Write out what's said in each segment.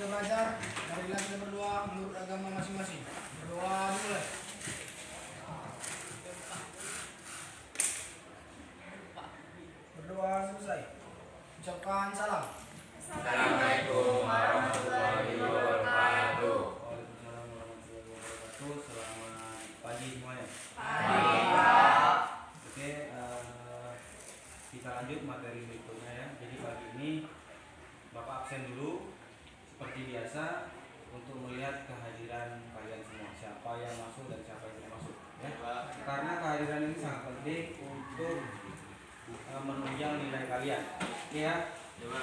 belajar, marilah kita berdoa menurut agama masing-masing. Berdoa mulai. Berdoa selesai. Ucapkan salam. Assalamualaikum warahmatullahi wabarakatuh. Selamat pagi semuanya. Pagi, Pak. Oke, kita lanjut materi berikutnya ya. Jadi pagi ini Bapak absen dulu seperti biasa untuk melihat kehadiran kalian semua. Siapa yang masuk dan siapa yang tidak masuk ya. Karena kehadiran ini sangat penting untuk menunjang nilai kalian. Oke ya. Coba.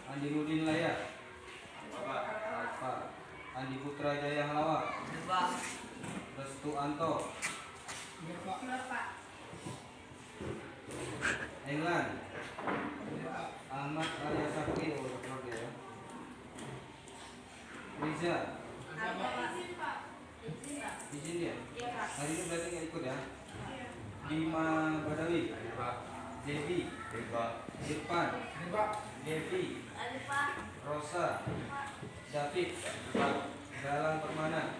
Andi Nudin Laya, Bapak. Alfa, Andi Putra Jaya Halawa, Pak. Restu Anto, Englan, Ahmad Arya Sakti, ya. Riza, izin dia. Hari ini berarti nggak ikut ya. Bima Badawi, Devi, Irfan, Devi, Rosa, David, Galang Permana,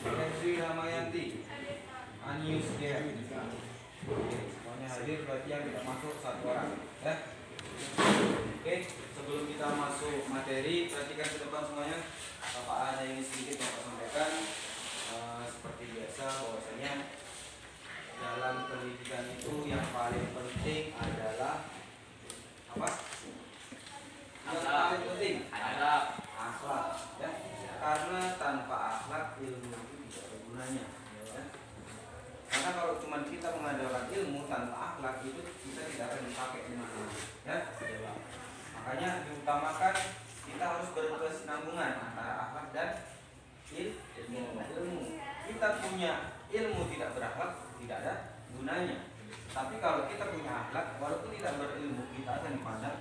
Henry Ramayanti, Anius dia. Semuanya hadir, berarti yang tidak masuk satu orang ya. Oke, sebelum kita masuk materi, perhatikan ke depan semuanya. Bapak ada ini sedikit Bapak sampaikan. Seperti biasa bahwasanya dalam pendidikan itu yang paling penting adalah apa? Yang paling penting adalah akhlak ya. Karena tanpa akhlak ilmu itu tidak ada gunanya ya. Karena kalau cuma kita mengandalkan ilmu tanpa akhlak itu kita tidak akan dipakai di mana-mana ya. Makanya diutamakan kita harus berkesinambungan antara akhlak dan ilmu. Kita punya ilmu tidak berakhlak tidak ada gunanya. Tapi kalau kita punya akhlak walaupun tidak berilmu kita akan dipandang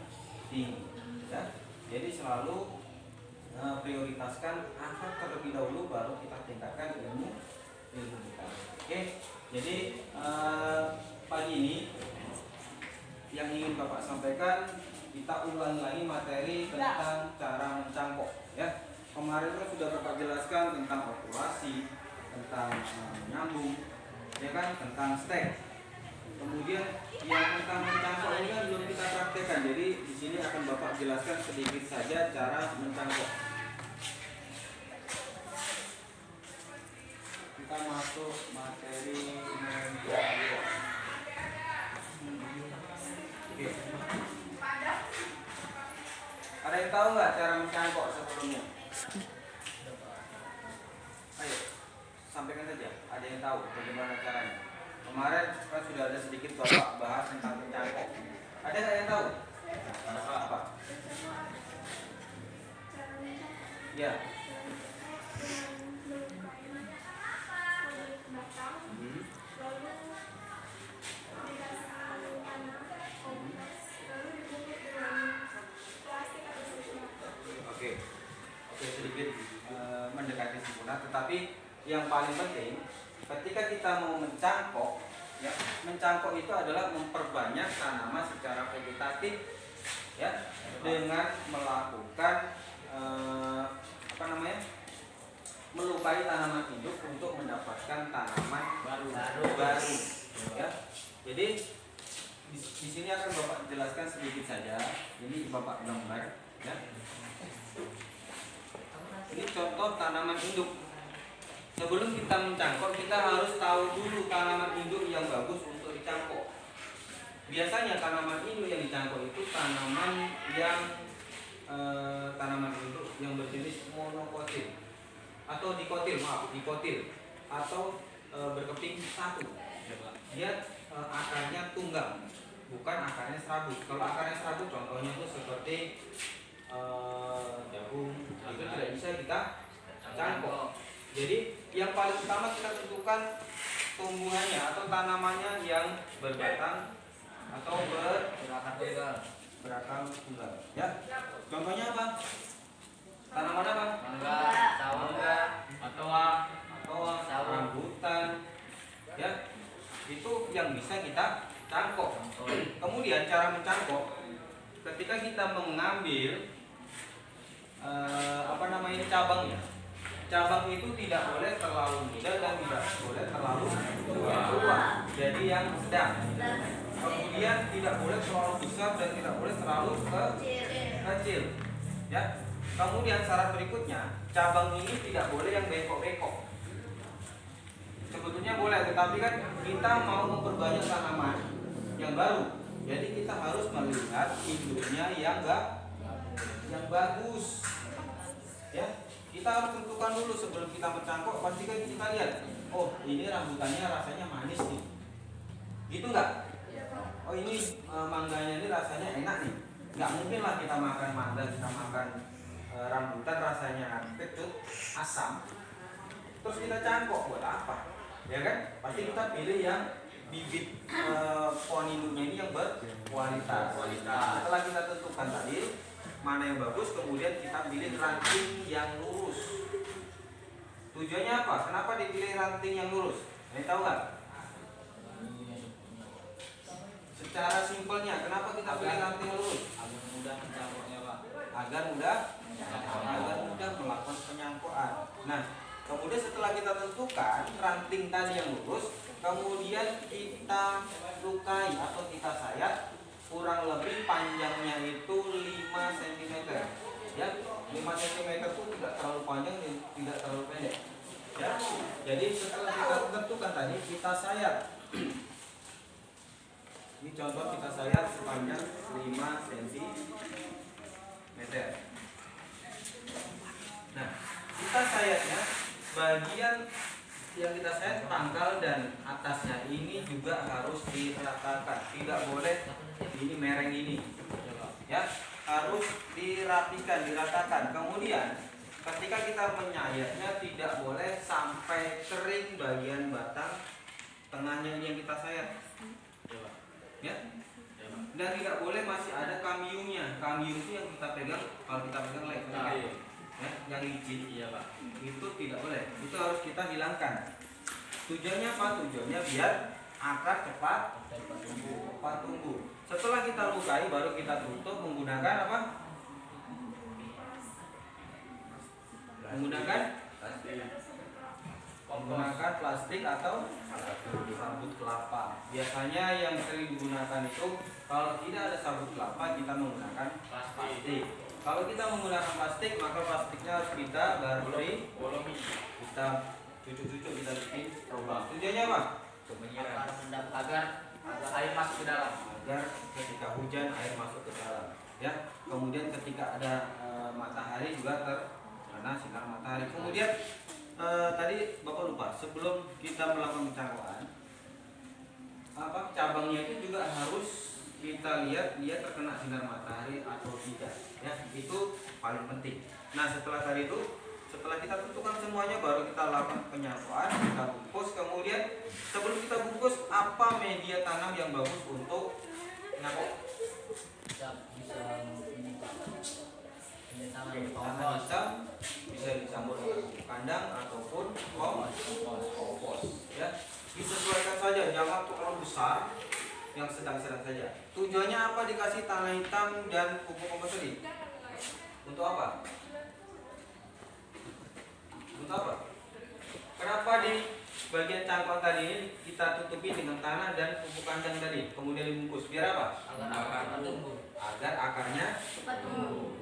tinggi ya. Jadi selalu prioritaskan akhlak terlebih dahulu baru kita tingkatkan ilmu kita. Oke. Jadi pagi ini yang ingin Bapak sampaikan, kita ulang lagi materi tentang cara mencangkok ya. Kemarin kan sudah Bapak jelaskan tentang operasi, tentang nyambung ya kan, tentang stack. Kemudian yang tentang mencangkok ini kan belum kita praktekkan. Jadi di sini akan Bapak jelaskan sedikit saja cara mencangkok. Kita masuk materi mencangkok. Oke. Ada yang tahu nggak cara mencangkok sebelumnya? Ayo, sampaikan saja. Ada yang tahu bagaimana caranya? Kemarin kan sudah ada sedikit Bapak bahas tentang mencangkok. Ada nggak yang tahu? Apa? Ya. Oke, sedikit mendekati sempurna. Tetapi yang paling penting ketika kita mau mencangkok, ya, mencangkok itu adalah memperbanyak tanaman secara vegetatif, ya, dengan melakukan melukai tanaman hidup untuk mendapatkan tanaman baru, ya. Jadi di sini akan Bapak jelaskan sedikit saja. Ini Bapak gambar, ya. Ini contoh tanaman induk. Sebelum kita mencangkok, kita harus tahu dulu tanaman induk yang bagus untuk dicangkok. Biasanya tanaman induk yang dicangkok itu tanaman yang tanaman induk yang berjenis monokotil atau dikotil atau berkeping satu. Dia akarnya tunggal, bukan akarnya serabut. Kalau akarnya serabut, contohnya itu seperti jagung, itu tidak bisa kita cangkok. Jadi yang paling utama kita tentukan tumbuhannya atau tanamannya yang berbatang atau berakar tunggal. Ya. Contohnya apa? Tanaman apa? Mangga, atau rambutan. Ya. Itu yang bisa kita cangkok. Kemudian cara mencangkok, ketika kita mengambil cabangnya. Cabang itu tidak boleh terlalu muda dan tidak boleh terlalu tua. Jadi yang sedang. Kemudian tidak boleh terlalu besar dan tidak boleh terlalu kecil. Ya. Kemudian syarat berikutnya, cabang ini tidak boleh yang bengkok-bengkok. Sebetulnya boleh, tetapi kan kita mau memperbanyak tanaman yang baru. Jadi kita harus melihat induknya yang bagus. Ya, kita harus tentukan dulu sebelum kita mencangkok. Pasti kan kita lihat, oh ini rambutannya rasanya manis nih, gitu nggak? Oh ini mangganya ini rasanya enak nih. Nggak mungkin lah kita makan mangga, kita makan rambutan rasanya kecut, asam, terus kita cangkok buat apa? Ya kan? Pasti kita pilih yang bibit pohon induknya ini yang berkualitas. Setelah kita tentukan tadi mana yang bagus, kemudian kita pilih ranting yang lurus. Tujuannya apa? Kenapa dipilih ranting yang lurus? Ini tahu nggak? Secara simpelnya, kenapa kita pilih ranting lurus? Agar mudah mencangkoknya, Pak. Agar mudah melakukan penyangkokan. Nah, kemudian setelah kita tentukan ranting tadi yang lurus, kemudian kita lukai atau kita sayat. Kurang lebih panjangnya itu 5 cm. Ya, 5 cm itu tidak terlalu panjang dan tidak terlalu pendek. Ya. Jadi setelah kita tentukan tadi, kita sayat. Ini contoh kita sayat sepanjang 5 cm. Nah, kita sayatnya bagian yang kita sayat pangkal dan atasnya ini juga harus diratakan. Tidak boleh ini mereng ini. Ya, harus dirapikan, diratakan. Kemudian ketika kita menyayatnya tidak boleh sampai kering bagian batang tengahnya ini yang kita sayat. Ya. Dan tidak boleh masih ada kamiumnya. Kamium itu yang kita pegang, kalau kita pegang lagi. Ya, yang licin, Iya, Pak. itu tidak boleh. Itu harus kita hilangkan. Tujuannya apa? Tujuannya biar akar cepat tumbuh. Setelah kita lukai, baru kita tutup menggunakan apa? Menggunakan plastik atau sabut kelapa. Biasanya yang sering digunakan itu, kalau tidak ada sabut kelapa, kita menggunakan plastik. Kalau kita menggunakan plastik, maka plastiknya harus kita garuri, kita cucuk-cucuk, kita bikin lubang. Tujuannya apa? Untuk menyiram agar air masuk ke dalam. Agar ketika hujan air masuk ke dalam. Ya. Kemudian ketika ada matahari juga terkena sinar matahari. Kemudian tadi Bapak lupa, sebelum kita melakukan pencangkokan, cabangnya itu juga harus kita lihat dia terkena sinar matahari atau tidak. Ya, itu paling penting. Nah, setelah kita tentukan semuanya, baru kita lakukan penyangkokan, kita bungkus. Kemudian sebelum kita bungkus, apa media tanam yang bagus untuk nyangkok? Tanah hitam bisa dicampur dengan pupuk kandang ataupun kompos. Ya, disesuaikan saja, jangan terlalu besar, yang sedang-sedang saja. Tujuannya apa dikasih tanah hitam dan pupuk kompos tadi? Untuk apa? Untuk apa? Kenapa di bagian cangkok tadi ini kita tutupi dengan tanah dan pupuk kandang tadi, kemudian dibungkus? Biar apa? Agar tumbuh. Agar akarnya tumbuh.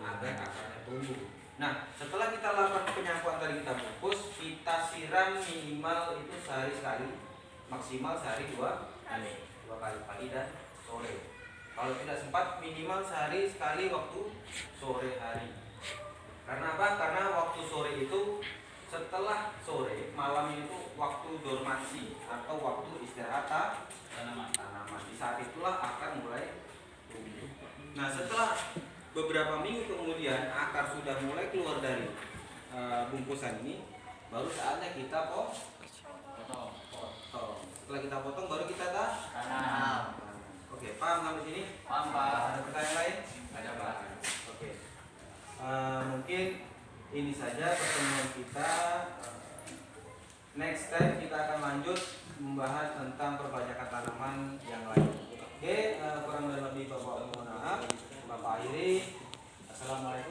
Nah, setelah kita lakukan penyangkuan tadi, kita bungkus, kita siram minimal itu sehari sekali, maksimal sehari 2 kali, pagi dan sore. Kalau tidak sempat, minimal sehari sekali waktu sore hari. Karena apa? Karena waktu sore itu, setelah sore, malam itu waktu dormansi atau waktu istirahat tanaman. Di saat itulah akar mulai tumbuh. Nah, setelah beberapa minggu kemudian akar sudah mulai keluar dari bungkusan ini, baru saatnya kita potong. Setelah kita potong, baru kita tanam. Oke, paham sampai sini? Paham, Pak. Ada pertanyaan lain? Ada, Pak. Oke. Mungkin ini saja pertemuan kita. Next time kita akan lanjut membahas tentang perbanyakan tanaman yang lain. Oke, kurang lebih Bapak mohon maaf. Bapak akhiri. Assalamualaikum.